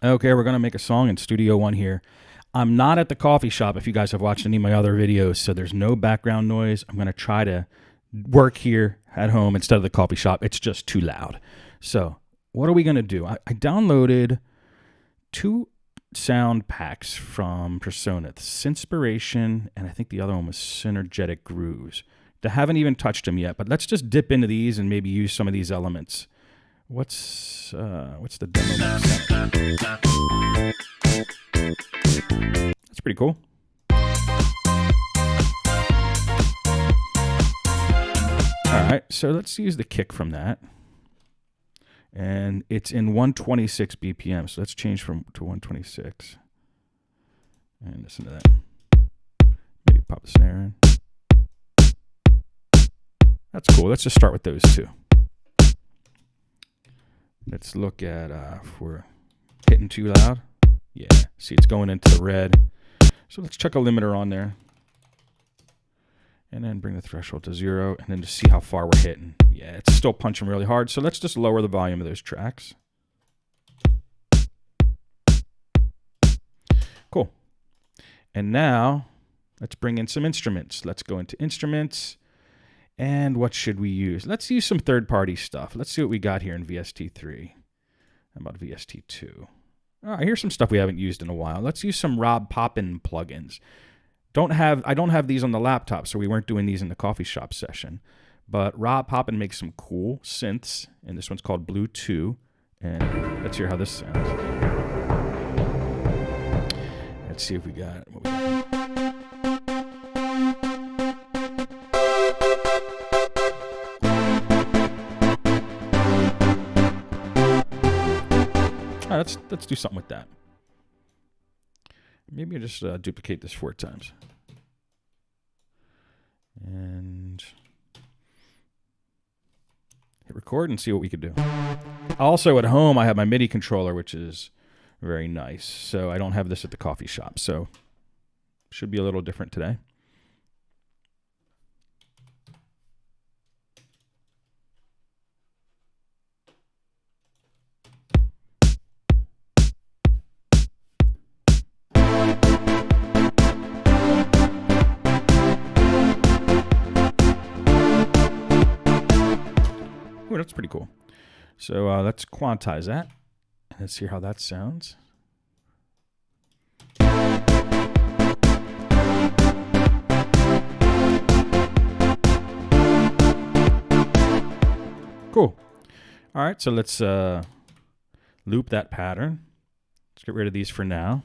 Okay, we're going to make a song in Studio One here. I'm not at the coffee shop if you guys have watched any of my other videos, so there's no background noise. I'm going to try to work here at home instead of the coffee shop. It's just too loud. So, what are we going to do? I downloaded 2 sound packs from Persona, the Synspiration, and I think the other one was Synergetic Grooves. I haven't even touched them yet, but let's just dip into these and maybe use some of these elements. What's the demo mix? That's pretty cool. All right, so let's use the kick from that. And it's in 126 BPM, so let's change to 126. And listen to that. Maybe pop the snare in. That's cool. Let's just start with those 2. Let's look at if we're hitting too loud. Yeah, see it's going into the red. So let's chuck a limiter on there. And then bring the threshold to 0, and then just see how far we're hitting. Yeah, it's still punching really hard, so let's just lower the volume of those tracks. Cool. And now, let's bring in some instruments. Let's go into instruments. And what should we use? Let's use some third-party stuff. Let's see what we got here in VST3. How about VST2? All right, here's some stuff we haven't used in a while. Let's use some Rob Poppin plugins. I don't have these on the laptop, so we weren't doing these in the coffee shop session. But Rob Poppin makes some cool synths, and this one's called Blue 2. And let's hear how this sounds. Let's see if we got what we got. All right, let's do something with that. Maybe I just duplicate this 4 times. And hit record and see what we could do. Also at home, I have my MIDI controller, which is very nice. So I don't have this at the coffee shop. So should be a little different today. Ooh, that's pretty cool. So let's quantize that. Let's hear how that sounds. Cool. All right, so let's loop that pattern. Let's get rid of these for now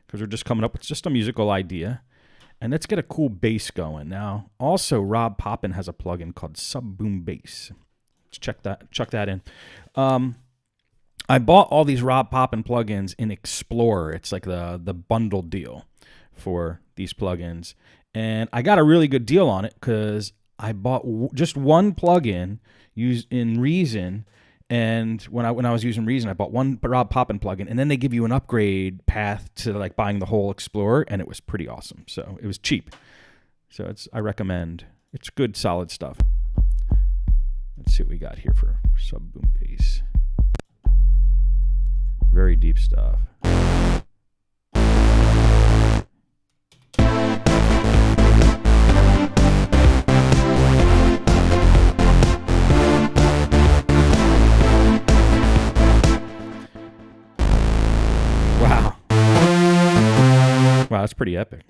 because we're just coming up with just a musical idea. And let's get a cool bass going. Now, also, Rob Poppin has a plugin called Sub Boom Bass. Let's chuck that in. I bought all these Rob Poppin plugins in Explorer. It's like the bundle deal for these plugins. And I got a really good deal on it because I bought just one plugin used in Reason. And when I was using Reason, I bought one Rob Poppin plugin, and then they give you an upgrade path to like buying the whole Explorer, and it was pretty awesome. So it was cheap. So I recommend. It's good, solid stuff. Let's see what we got here for Sub Boom Bass. Very deep stuff. Wow. Wow, that's pretty epic.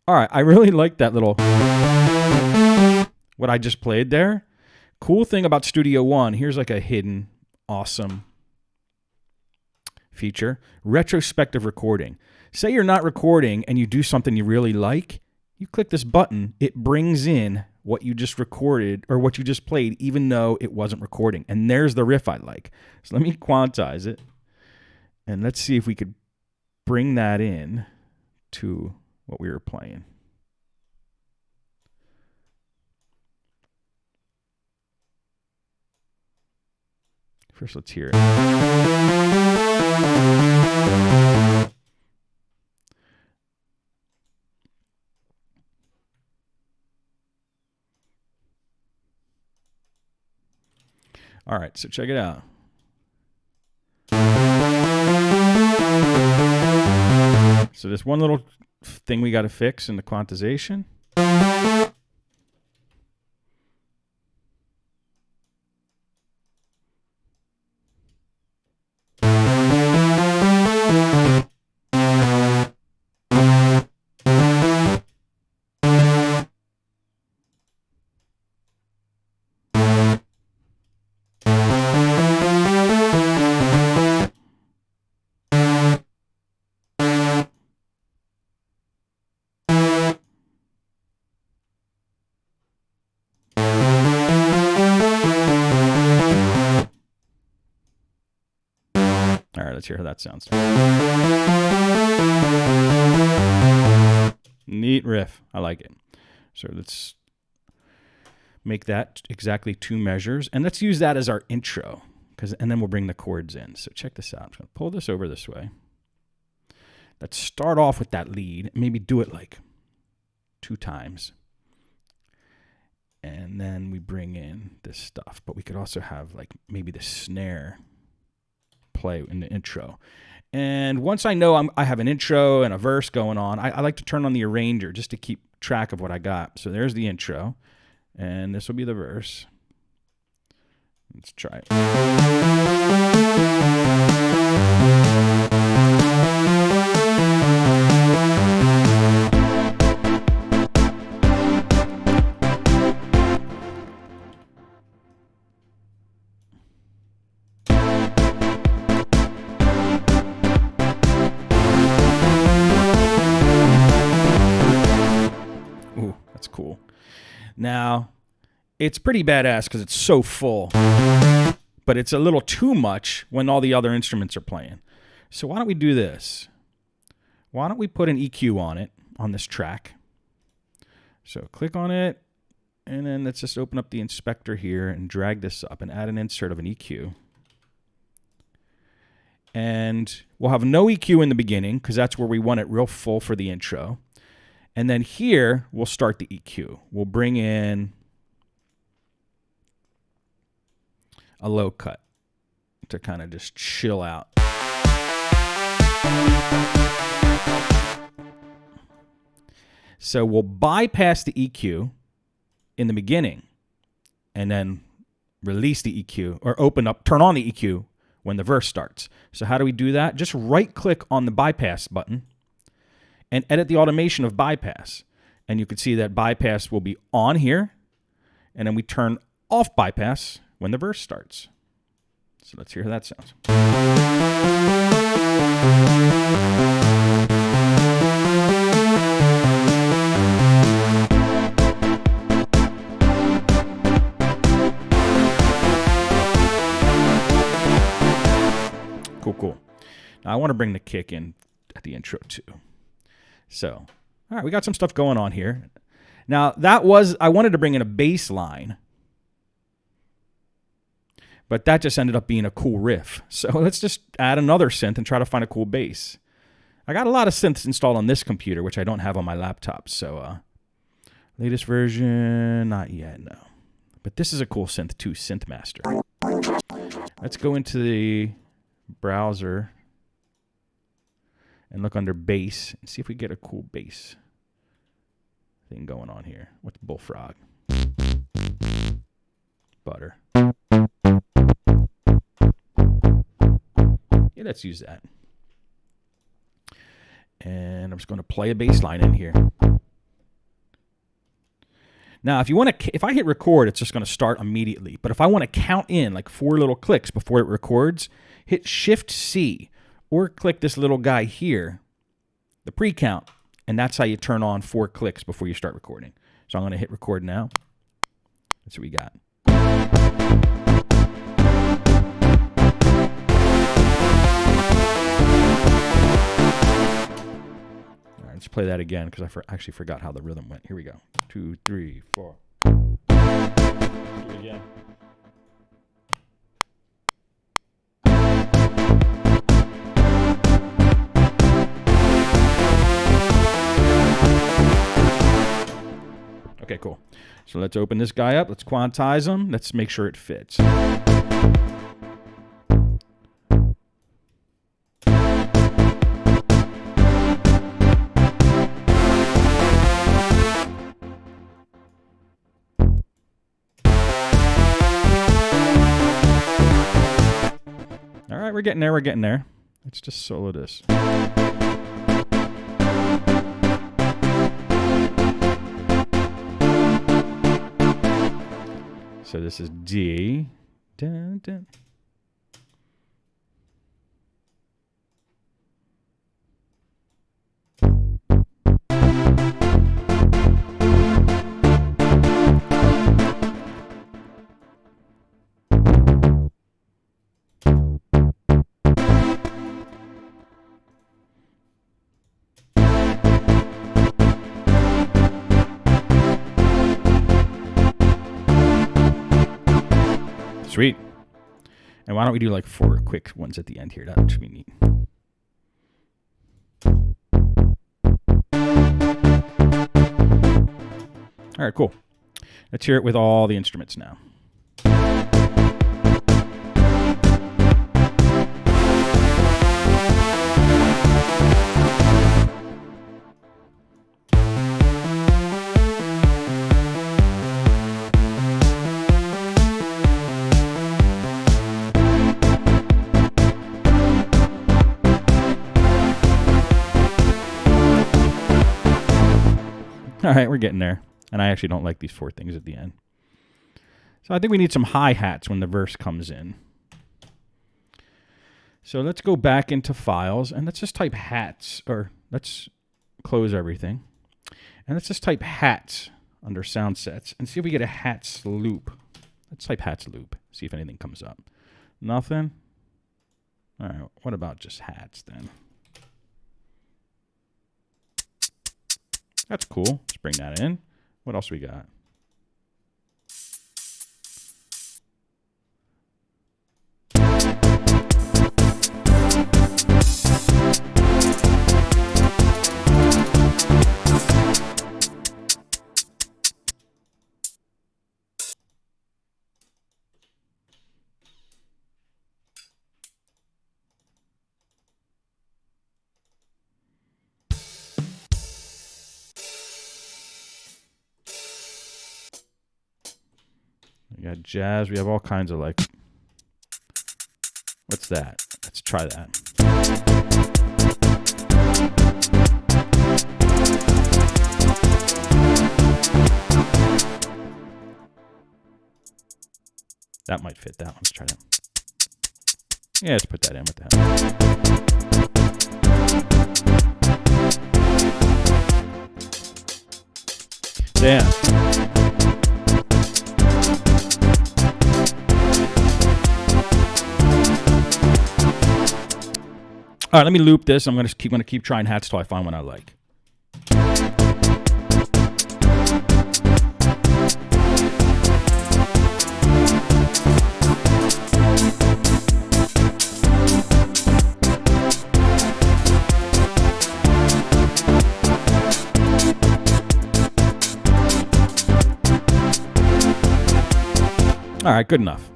All right, I really like that little, what I just played there. Cool thing about Studio One, here's like a hidden, awesome feature. Retrospective recording. Say you're not recording and you do something you really like, you click this button, it brings in what you just recorded or what you just played, even though it wasn't recording. And there's the riff I like. So let me quantize it. And let's see if we could bring that in to what we were playing. First, let's hear it. All right, so check it out. So there's one little thing we got to fix in the quantization. All right, let's hear how that sounds. Neat riff. I like it. So let's make that exactly 2 measures. And let's use that as our intro, and then we'll bring the chords in. So check this out. I'm going to pull this over this way. Let's start off with that lead. Maybe do it like 2 times. And then we bring in this stuff. But we could also have like maybe the snare play in the intro. And once I know I have an intro and a verse going on, I like to turn on the arranger just to keep track of what I got. So there's the intro, and this will be the verse. Let's try it. Ooh, that's cool. Now, it's pretty badass because it's so full, but it's a little too much when all the other instruments are playing. So why don't we do this? Why don't we put an EQ on it, on this track? So click on it, and then let's just open up the inspector here and drag this up and add an insert of an EQ. And we'll have no EQ in the beginning because that's where we want it real full for the intro. And then here, we'll start the EQ. We'll bring in a low cut to kind of just chill out. So we'll bypass the EQ in the beginning and then release the EQ, or turn on the EQ when the verse starts. So how do we do that? Just right click on the bypass button and edit the automation of bypass. And you can see that bypass will be on here, and then we turn off bypass when the verse starts. So let's hear how that sounds. Cool, cool. Now I want to bring the kick in at the intro too. So, all right, we got some stuff going on here. Now, I wanted to bring in a bass line, but that just ended up being a cool riff. So let's just add another synth and try to find a cool bass. I got a lot of synths installed on this computer, which I don't have on my laptop. So latest version, not yet, no. But this is a cool synth too, Synthmaster. Let's go into the browser and look under bass and see if we get a cool bass thing going on here. What's Bullfrog? Butter. Yeah, let's use that. And I'm just going to play a bass line in here. Now, if I hit record, it's just going to start immediately. But if I want to count in like 4 little clicks before it records, hit Shift-C or click this little guy here, the pre-count, and that's how you turn on 4 clicks before you start recording. So I'm going to hit record now. That's what we got. All right, let's play that again because I actually forgot how the rhythm went. Here we go. 2, 3, 4. Do it again. Okay, cool. So let's open this guy up. Let's quantize him. Let's make sure it fits. we're getting there. We're getting there. Let's just solo this. So this is D. Dun, dun. Sweet. And why don't we do like 4 quick ones at the end here? That should be neat. All right, cool. Let's hear it with all the instruments now. All right, we're getting there. And I actually don't like these 4 things at the end. So I think we need some hi-hats when the verse comes in. So let's go back into files and let's just type hats, or let's close everything. And let's just type hats under sound sets and see if we get a hats loop. Let's type hats loop, see if anything comes up. Nothing? All right, what about just hats then? That's cool. Let's bring that in. What else we got? We got jazz. We have all kinds of like, what's that? Let's try that. That might fit that one. Let's try that. Yeah, let's put that in with that. Damn. All right, let me loop this. I'm gonna keep trying hats till I find one I like. All right, good enough.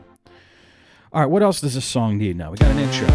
All right, what else does this song need now? We got an intro.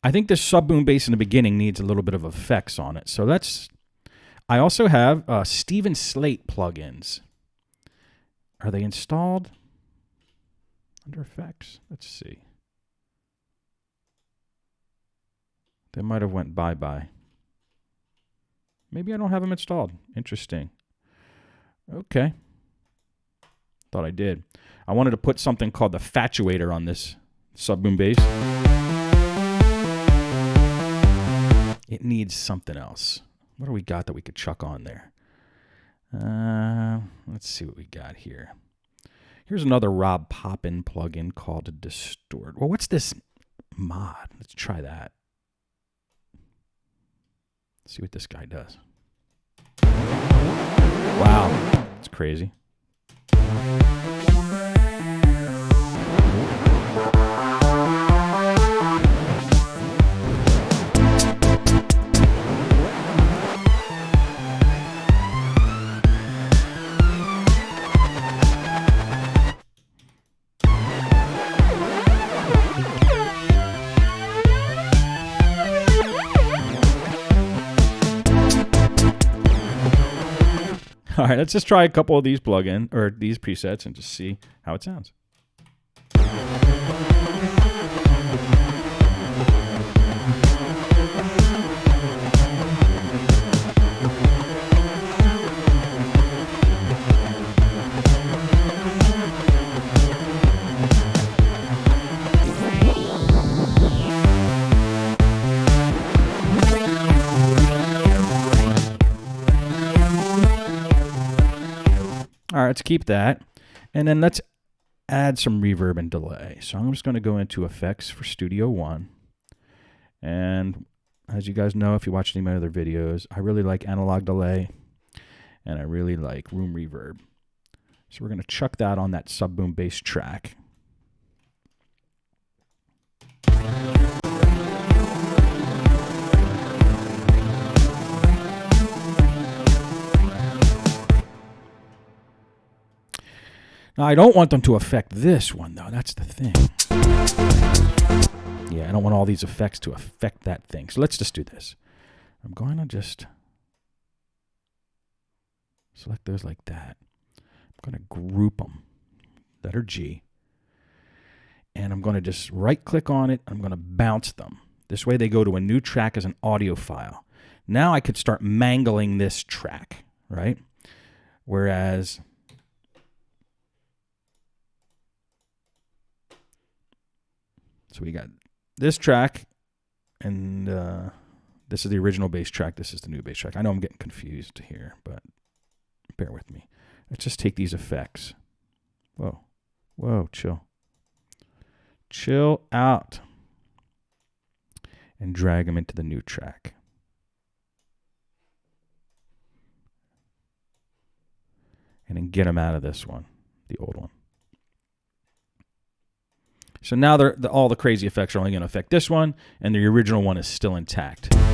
I think this sub-boom bass in the beginning needs a little bit of effects on it. So let's... I also have Steven Slate plugins. Are they installed? Under effects? Let's see. They might have went bye-bye. Maybe I don't have them installed. Interesting. Okay. Thought I did. I wanted to put something called the Fatuator on this sub-boom bass. It needs something else. What do we got that we could chuck on there? Let's see what we got here. Here's another Rob Poppin plugin called Distort. Well, what's this mod? Let's try that. Let's see what this guy does. Wow, it's crazy. All right, let's just try a couple of these plugins or these presets and just see how it sounds. All right, let's keep that. And then let's add some reverb and delay. So I'm just going to go into Effects for Studio One. And as you guys know, if you watch any of my other videos, I really like analog delay and I really like room reverb. So we're going to chuck that on that subboom bass track. Now, I don't want them to affect this one, though. That's the thing. Yeah, I don't want all these effects to affect that thing. So let's just do this. I'm going to just select those like that. I'm going to group them. Letter G. And I'm going to just right-click on it. I'm going to bounce them. This way they go to a new track as an audio file. Now I could start mangling this track, right? Whereas... So we got this track, and this is the original bass track. This is the new bass track. I know I'm getting confused here, but bear with me. Let's just take these effects. Whoa. Whoa, chill. Chill out. And drag them into the new track. And then get them out of this one, the old one. So now all the crazy effects are only going to affect this one, and the original one is still intact. And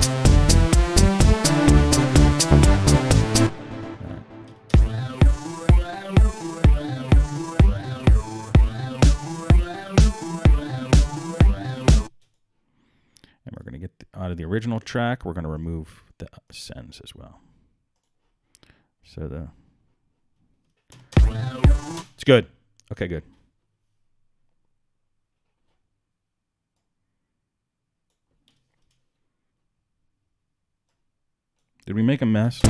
we're going to get out of the original track, we're going to remove the sends as well. So it's good. Okay, good. Did we make a mess?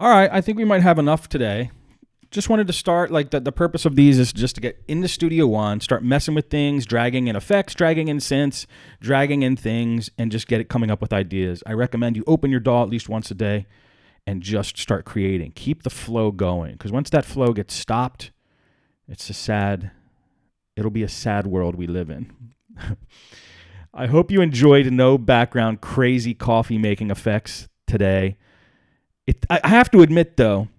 All right, I think we might have enough today. Just wanted to start, like the purpose of these is just to get into Studio One, start messing with things, dragging in effects, dragging in synths, dragging in things, and just get it coming up with ideas. I recommend you open your DAW at least once a day and just start creating. Keep the flow going, because once that flow gets stopped, it'll be a sad world we live in. I hope you enjoyed no background crazy coffee making effects today. I have to admit, though,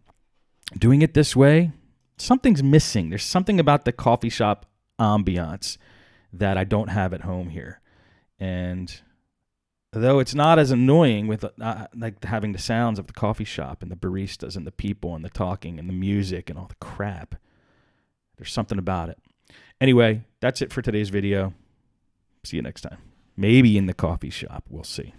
doing it this way, something's missing. There's something about the coffee shop ambiance that I don't have at home here. And though it's not as annoying with like having the sounds of the coffee shop and the baristas and the people and the talking and the music and all the crap, there's something about it. Anyway, that's it for today's video. See you next time. Maybe in the coffee shop. We'll see.